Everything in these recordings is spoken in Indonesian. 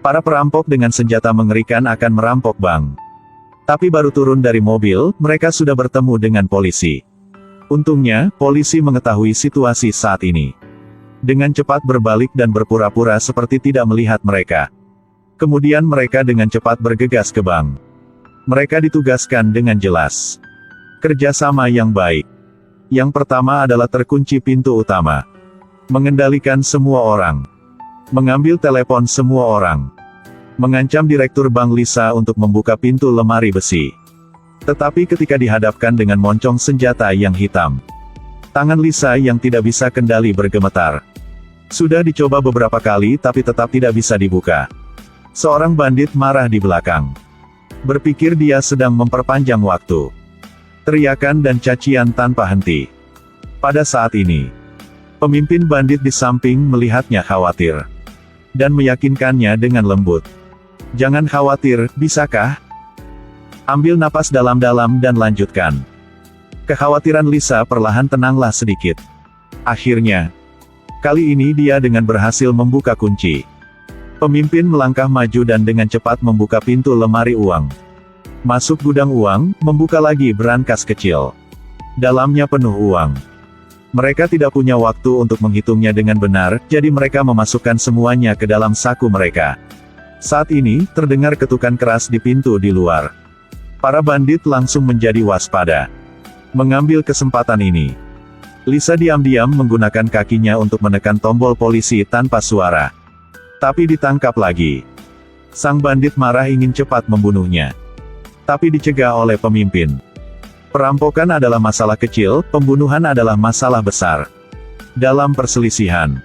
Para perampok dengan senjata mengerikan akan merampok bank. Tapi baru turun dari mobil, mereka sudah bertemu dengan polisi. Untungnya, polisi mengetahui situasi saat ini. Dengan cepat berbalik dan berpura-pura seperti tidak melihat mereka. Kemudian mereka dengan cepat bergegas ke bank. Mereka ditugaskan dengan jelas. Kerjasama yang baik. Yang pertama adalah terkunci pintu utama. Mengendalikan semua orang. Mengambil telepon semua orang. Mengancam direktur Bank Lisa untuk membuka pintu lemari besi. Tetapi ketika dihadapkan dengan moncong senjata yang hitam, tangan Lisa yang tidak bisa kendali bergemetar. Sudah dicoba beberapa kali tapi tetap tidak bisa dibuka. Seorang bandit marah di belakang. Berpikir dia sedang memperpanjang waktu. Teriakan dan cacian tanpa henti. Pada saat ini, pemimpin bandit di samping melihatnya khawatir. Dan meyakinkannya dengan lembut. Jangan khawatir, bisakah? Ambil napas dalam-dalam dan lanjutkan. Kekhawatiran Lisa perlahan tenanglah sedikit. Akhirnya, kali ini dia dengan berhasil membuka kunci. Pemimpin melangkah maju dan dengan cepat membuka pintu lemari uang. Masuk gudang uang, membuka lagi brankas kecil. Dalamnya penuh uang. Mereka tidak punya waktu untuk menghitungnya dengan benar, jadi mereka memasukkan semuanya ke dalam saku mereka. Saat ini, terdengar ketukan keras di pintu di luar. Para bandit langsung menjadi waspada. Mengambil kesempatan ini, Lisa diam-diam menggunakan kakinya untuk menekan tombol polisi tanpa suara. Tapi ditangkap lagi. Sang bandit marah ingin cepat membunuhnya. Tapi dicegah oleh pemimpin. Perampokan adalah masalah kecil, pembunuhan adalah masalah besar. Dalam perselisihan,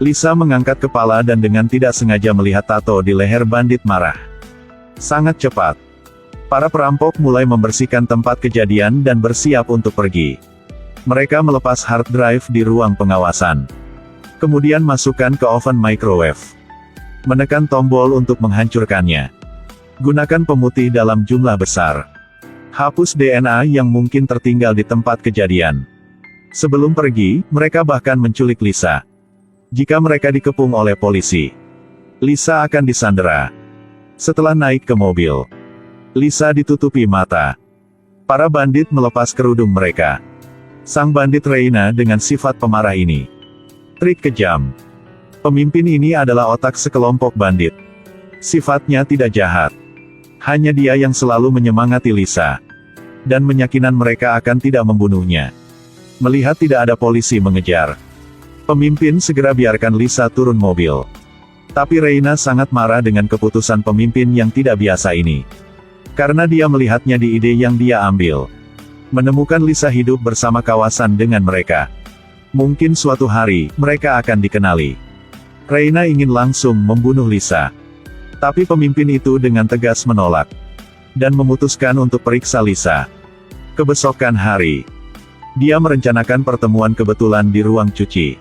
Lisa mengangkat kepala dan dengan tidak sengaja melihat tato di leher bandit marah. Sangat cepat. Para perampok mulai membersihkan tempat kejadian dan bersiap untuk pergi. Mereka melepas hard drive di ruang pengawasan. Kemudian masukkan ke oven microwave. Menekan tombol untuk menghancurkannya. Gunakan pemutih dalam jumlah besar. Hapus DNA yang mungkin tertinggal di tempat kejadian. Sebelum pergi, mereka bahkan menculik Lisa. Jika mereka dikepung oleh polisi, Lisa akan disandera. Setelah naik ke mobil, Lisa ditutupi mata. Para bandit melepas kerudung mereka. Sang bandit Reina dengan sifat pemarah ini. Trik kejam. Pemimpin ini adalah otak sekelompok bandit. Sifatnya tidak jahat. Hanya dia yang selalu menyemangati Lisa. Dan meyakinkan mereka akan tidak membunuhnya. Melihat tidak ada polisi mengejar, pemimpin segera biarkan Lisa turun mobil. Tapi Reina sangat marah dengan keputusan pemimpin yang tidak biasa ini. Karena dia melihatnya di ide yang dia ambil. Menemukan Lisa hidup bersama kawasan dengan mereka. Mungkin suatu hari, mereka akan dikenali. Reina ingin langsung membunuh Lisa. Tapi pemimpin itu dengan tegas menolak. Dan memutuskan untuk periksa Lisa. Kebesokan hari, dia merencanakan pertemuan kebetulan di ruang cuci.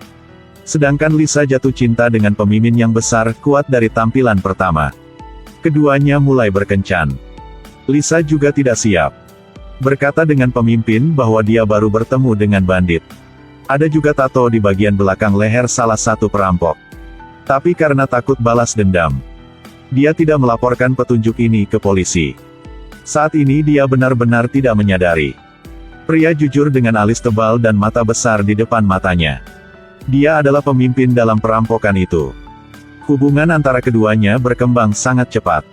Sedangkan Lisa jatuh cinta dengan pemimpin yang besar, kuat dari tampilan pertama. Keduanya mulai berkencan. Lisa juga tidak siap. Berkata dengan pemimpin bahwa dia baru bertemu dengan bandit. Ada juga tato di bagian belakang leher salah satu perampok. Tapi karena takut balas dendam, dia tidak melaporkan petunjuk ini ke polisi. Saat ini dia benar-benar tidak menyadari. Pria jujur dengan alis tebal dan mata besar di depan matanya. Dia adalah pemimpin dalam perampokan itu. Hubungan antara keduanya berkembang sangat cepat.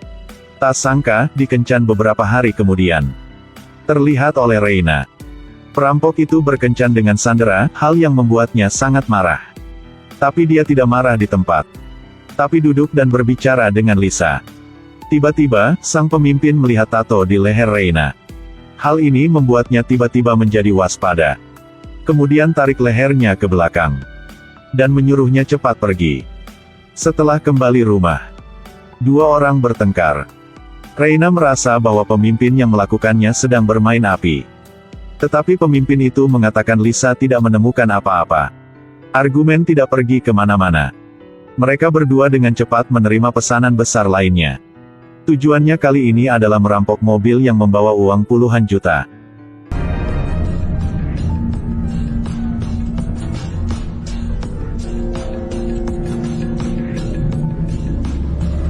Tak sangka, dikencan beberapa hari kemudian. Terlihat oleh Reina. Perampok itu berkencan dengan Sandra, hal yang membuatnya sangat marah. Tapi dia tidak marah di tempat. Tapi duduk dan berbicara dengan Lisa. Tiba-tiba, sang pemimpin melihat tato di leher Reina. Hal ini membuatnya tiba-tiba menjadi waspada. Kemudian tarik lehernya ke belakang. Dan menyuruhnya cepat pergi. Setelah kembali rumah, dua orang bertengkar. Reina merasa bahwa pemimpin yang melakukannya sedang bermain api. Tetapi pemimpin itu mengatakan Lisa tidak menemukan apa-apa. Argumen tidak pergi kemana-mana. Mereka berdua dengan cepat menerima pesanan besar lainnya. Tujuannya kali ini adalah merampok mobil yang membawa uang puluhan juta.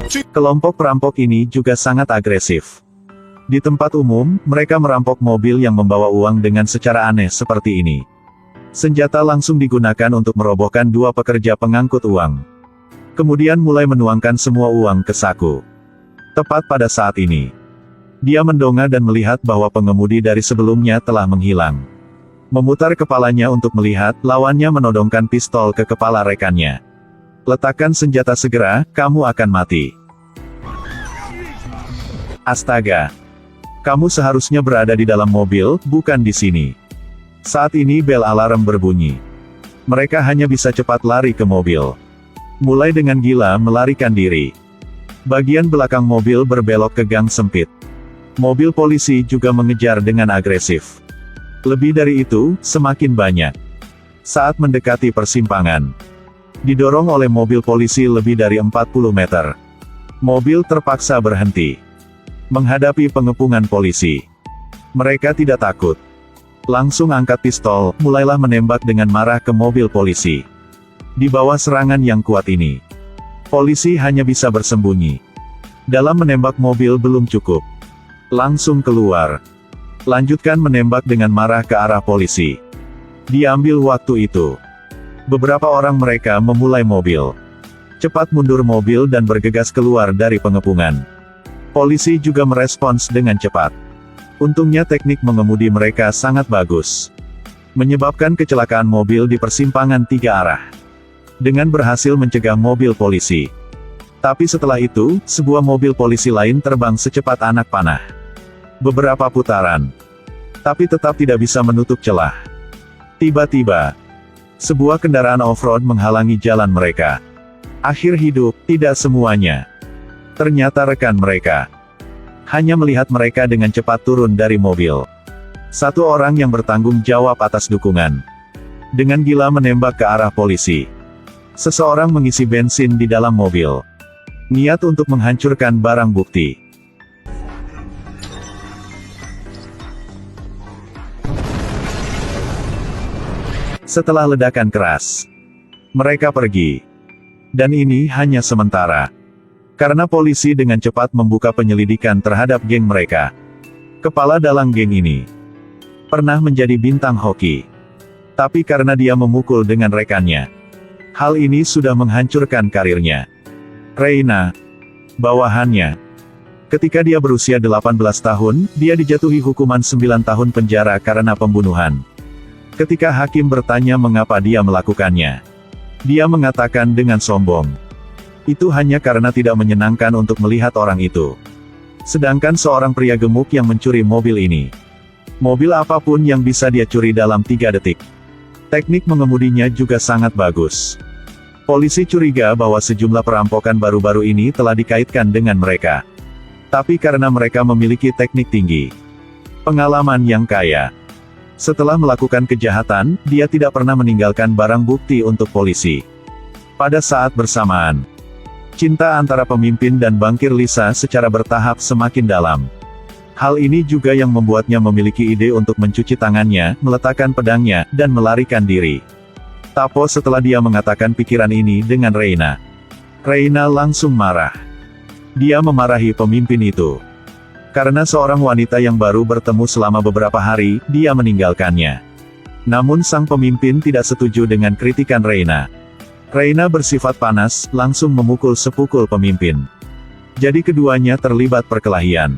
Kelompok perampok ini juga sangat agresif. Di tempat umum, mereka merampok mobil yang membawa uang dengan secara aneh seperti ini. Senjata langsung digunakan untuk merobohkan dua pekerja pengangkut uang. Kemudian mulai menuangkan semua uang ke saku. Tepat pada saat ini, dia mendongak dan melihat bahwa pengemudi dari sebelumnya telah menghilang. Memutar kepalanya untuk melihat, lawannya menodongkan pistol ke kepala rekannya. Letakkan senjata segera, kamu akan mati. Astaga. Kamu seharusnya berada di dalam mobil, bukan di sini. Saat ini bel alarm berbunyi. Mereka hanya bisa cepat lari ke mobil. Mulai dengan gila melarikan diri. Bagian belakang mobil berbelok ke gang sempit. Mobil polisi juga mengejar dengan agresif. Lebih dari itu, semakin banyak. Saat mendekati persimpangan, didorong oleh mobil polisi lebih dari 40 meter. Mobil terpaksa berhenti. Menghadapi pengepungan polisi. Mereka tidak takut. Langsung angkat pistol, mulailah menembak dengan marah ke mobil polisi. Di bawah serangan yang kuat ini, polisi hanya bisa bersembunyi. Dalam menembak mobil belum cukup. Langsung keluar. Lanjutkan menembak dengan marah ke arah polisi. Diambil waktu itu. Beberapa orang mereka memulai mobil. Cepat mundur mobil dan bergegas keluar dari pengepungan. Polisi juga merespons dengan cepat. Untungnya teknik mengemudi mereka sangat bagus. Menyebabkan kecelakaan mobil di persimpangan 3 arah. Dengan berhasil mencegah mobil polisi. Tapi setelah itu, sebuah mobil polisi lain terbang secepat anak panah. Beberapa putaran. Tapi tetap tidak bisa menutup celah. Tiba-tiba, sebuah kendaraan off-road menghalangi jalan mereka. Akhir hidup, tidak semuanya. Ternyata rekan mereka hanya melihat mereka dengan cepat turun dari mobil. Satu orang yang bertanggung jawab atas dukungan. Dengan gila menembak ke arah polisi. Seseorang mengisi bensin di dalam mobil. Niat untuk menghancurkan barang bukti. Setelah ledakan keras, mereka pergi. Dan ini hanya sementara. Karena polisi dengan cepat membuka penyelidikan terhadap geng mereka. Kepala dalang geng ini pernah menjadi bintang hoki. Tapi karena dia memukul dengan rekannya, hal ini sudah menghancurkan karirnya. Reina, bawahannya. Ketika dia berusia 18 tahun, dia dijatuhi hukuman 9 tahun penjara karena pembunuhan. Ketika hakim bertanya mengapa dia melakukannya, dia mengatakan dengan sombong, itu hanya karena tidak menyenangkan untuk melihat orang itu. Sedangkan seorang pria gemuk yang mencuri mobil ini. Mobil apapun yang bisa dia curi dalam 3 detik. Teknik mengemudinya juga sangat bagus. Polisi curiga bahwa sejumlah perampokan baru-baru ini telah dikaitkan dengan mereka. Tapi karena mereka memiliki teknik tinggi, pengalaman yang kaya. Setelah melakukan kejahatan, dia tidak pernah meninggalkan barang bukti untuk polisi. Pada saat bersamaan, cinta antara pemimpin dan bankir Lisa secara bertahap semakin dalam. Hal ini juga yang membuatnya memiliki ide untuk mencuci tangannya, meletakkan pedangnya, dan melarikan diri. Tapo setelah dia mengatakan pikiran ini dengan Reina. Reina langsung marah. Dia memarahi pemimpin itu. Karena seorang wanita yang baru bertemu selama beberapa hari, dia meninggalkannya. Namun sang pemimpin tidak setuju dengan kritikan Reina. Reina bersifat panas, langsung memukul sepukul pemimpin. Jadi keduanya terlibat perkelahian.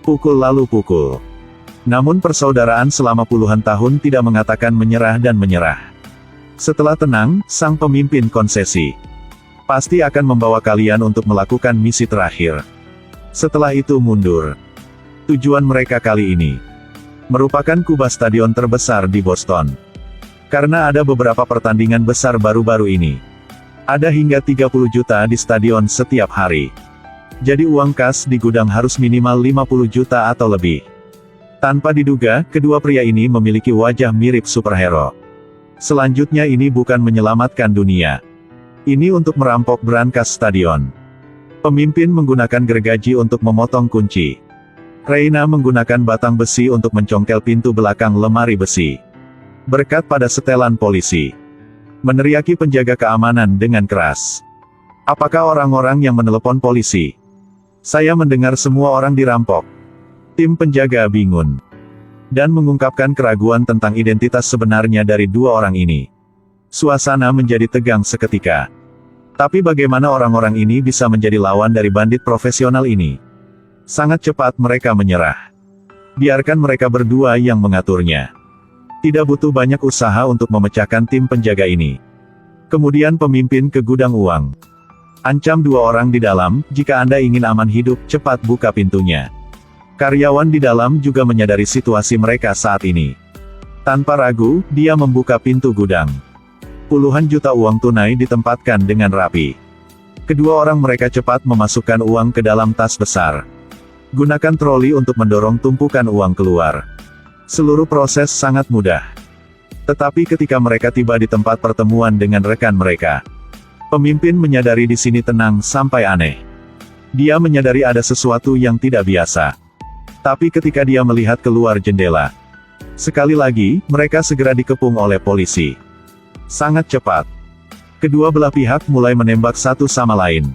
Pukul lalu pukul. Namun persaudaraan selama puluhan tahun tidak mengatakan menyerah dan menyerah. Setelah tenang, sang pemimpin konsesi. Pasti akan membawa kalian untuk melakukan misi terakhir. Setelah itu mundur. Tujuan mereka kali ini merupakan kubah stadion terbesar di Boston. Karena ada beberapa pertandingan besar baru-baru ini. Ada hingga 30 juta di stadion setiap hari. Jadi uang kas di gudang harus minimal 50 juta atau lebih. Tanpa diduga, kedua pria ini memiliki wajah mirip superhero. Selanjutnya ini bukan menyelamatkan dunia. Ini untuk merampok brankas stadion. Pemimpin menggunakan gergaji untuk memotong kunci. Reina menggunakan batang besi untuk mencongkel pintu belakang lemari besi. Berkat pada setelan polisi. Meneriaki penjaga keamanan dengan keras. Apakah orang-orang yang menelepon polisi? Saya mendengar semua orang dirampok. Tim penjaga bingung dan mengungkapkan keraguan tentang identitas sebenarnya dari dua orang ini. Suasana menjadi tegang seketika. Tapi bagaimana orang-orang ini bisa menjadi lawan dari bandit profesional ini? Sangat cepat mereka menyerah. Biarkan mereka berdua yang mengaturnya. Tidak butuh banyak usaha untuk memecahkan tim penjaga ini. Kemudian pemimpin ke gudang uang. Ancam dua orang di dalam, jika Anda ingin aman hidup, cepat buka pintunya. Karyawan di dalam juga menyadari situasi mereka saat ini. Tanpa ragu, dia membuka pintu gudang. Puluhan juta uang tunai ditempatkan dengan rapi. Kedua orang mereka cepat memasukkan uang ke dalam tas besar. Gunakan troli untuk mendorong tumpukan uang keluar. Seluruh proses sangat mudah. Tetapi ketika mereka tiba di tempat pertemuan dengan rekan mereka, pemimpin menyadari di sini tenang sampai aneh. Dia menyadari ada sesuatu yang tidak biasa. Tapi ketika dia melihat keluar jendela, sekali lagi, mereka segera dikepung oleh polisi. Sangat cepat. Kedua belah pihak mulai menembak satu sama lain.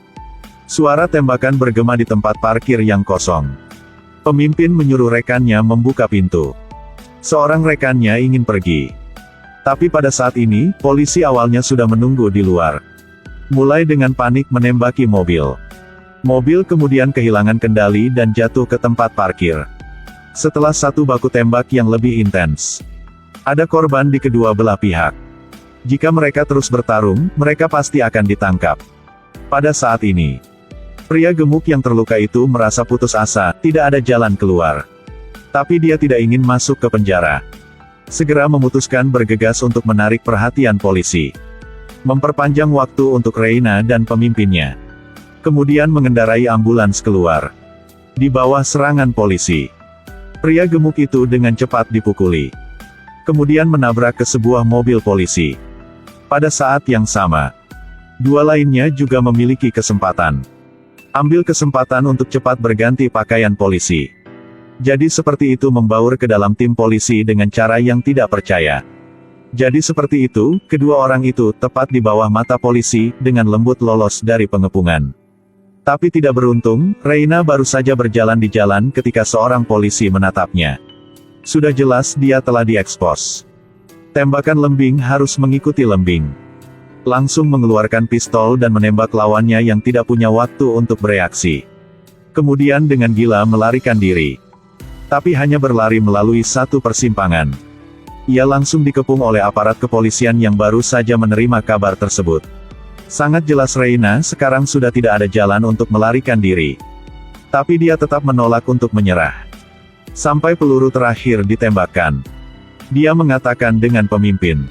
Suara tembakan bergema di tempat parkir yang kosong. Pemimpin menyuruh rekannya membuka pintu. Seorang rekannya ingin pergi. Tapi pada saat ini, polisi awalnya sudah menunggu di luar. Mulai dengan panik menembaki mobil. Mobil kemudian kehilangan kendali dan jatuh ke tempat parkir. Setelah satu baku tembak yang lebih intens, ada korban di kedua belah pihak. Jika mereka terus bertarung, mereka pasti akan ditangkap. Pada saat ini, pria gemuk yang terluka itu merasa putus asa, tidak ada jalan keluar. Tapi dia tidak ingin masuk ke penjara. Segera memutuskan bergegas untuk menarik perhatian polisi. Memperpanjang waktu untuk Reina dan pemimpinnya. Kemudian mengendarai ambulans keluar. Di bawah serangan polisi, pria gemuk itu dengan cepat dipukuli. Kemudian menabrak ke sebuah mobil polisi. Pada saat yang sama, dua lainnya juga memiliki kesempatan. Ambil kesempatan untuk cepat berganti pakaian polisi. Jadi seperti itu membaur ke dalam tim polisi dengan cara yang tidak percaya. Jadi seperti itu, kedua orang itu tepat di bawah mata polisi, dengan lembut lolos dari pengepungan. Tapi tidak beruntung, Reina baru saja berjalan di jalan ketika seorang polisi menatapnya. Sudah jelas dia telah diekspos. Tembakan lembing harus mengikuti lembing. Langsung mengeluarkan pistol dan menembak lawannya yang tidak punya waktu untuk bereaksi. Kemudian dengan gila melarikan diri. Tapi hanya berlari melalui satu persimpangan. Ia langsung dikepung oleh aparat kepolisian yang baru saja menerima kabar tersebut. Sangat jelas Reina sekarang sudah tidak ada jalan untuk melarikan diri. Tapi dia tetap menolak untuk menyerah. Sampai peluru terakhir ditembakkan. Dia mengatakan dengan pemimpin.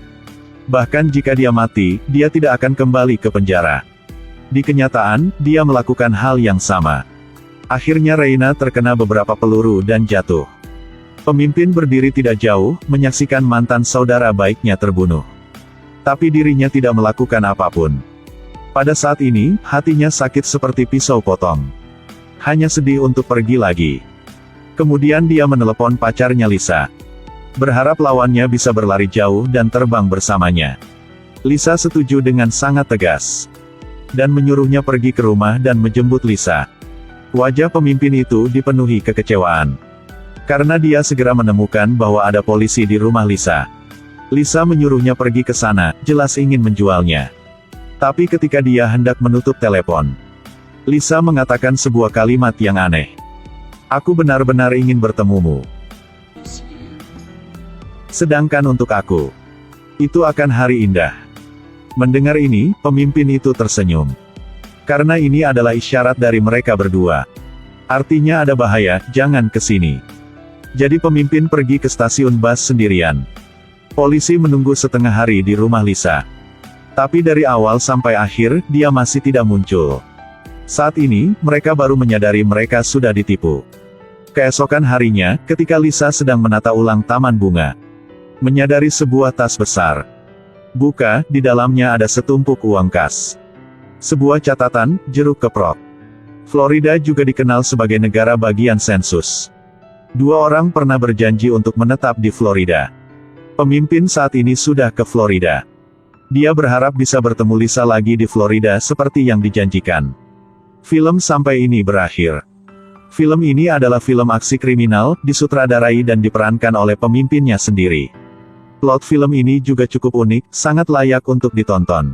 Bahkan jika dia mati, dia tidak akan kembali ke penjara. Di kenyataan, dia melakukan hal yang sama. Akhirnya Reina terkena beberapa peluru dan jatuh. Pemimpin berdiri tidak jauh, menyaksikan mantan saudara baiknya terbunuh. Tapi dirinya tidak melakukan apapun. Pada saat ini, hatinya sakit seperti pisau potong. Hanya sedih untuk pergi lagi. Kemudian dia menelepon pacarnya Lisa. Berharap lawannya bisa berlari jauh dan terbang bersamanya. Lisa setuju dengan sangat tegas. Dan menyuruhnya pergi ke rumah dan menjemput Lisa. Wajah pemimpin itu dipenuhi kekecewaan. Karena dia segera menemukan bahwa ada polisi di rumah Lisa. Lisa menyuruhnya pergi ke sana, jelas ingin menjualnya. Tapi ketika dia hendak menutup telepon, Lisa mengatakan sebuah kalimat yang aneh. Aku benar-benar ingin bertemumu. Sedangkan untuk aku, itu akan hari indah. Mendengar ini, pemimpin itu tersenyum. Karena ini adalah isyarat dari mereka berdua. Artinya ada bahaya, jangan ke sini. Jadi pemimpin pergi ke stasiun bus sendirian. Polisi menunggu setengah hari di rumah Lisa. Tapi dari awal sampai akhir, dia masih tidak muncul. Saat ini, mereka baru menyadari mereka sudah ditipu. Keesokan harinya, ketika Lisa sedang menata ulang taman bunga, menyadari sebuah tas besar. Buka, di dalamnya ada setumpuk uang kas. Sebuah catatan, jeruk keprok. Florida juga dikenal sebagai negara bagian sensus. Dua orang pernah berjanji untuk menetap di Florida. Pemimpin saat ini sudah ke Florida. Dia berharap bisa bertemu Lisa lagi di Florida seperti yang dijanjikan. Film sampai ini berakhir. Film ini adalah film aksi kriminal, disutradarai dan diperankan oleh pemimpinnya sendiri. Plot film ini juga cukup unik, sangat layak untuk ditonton.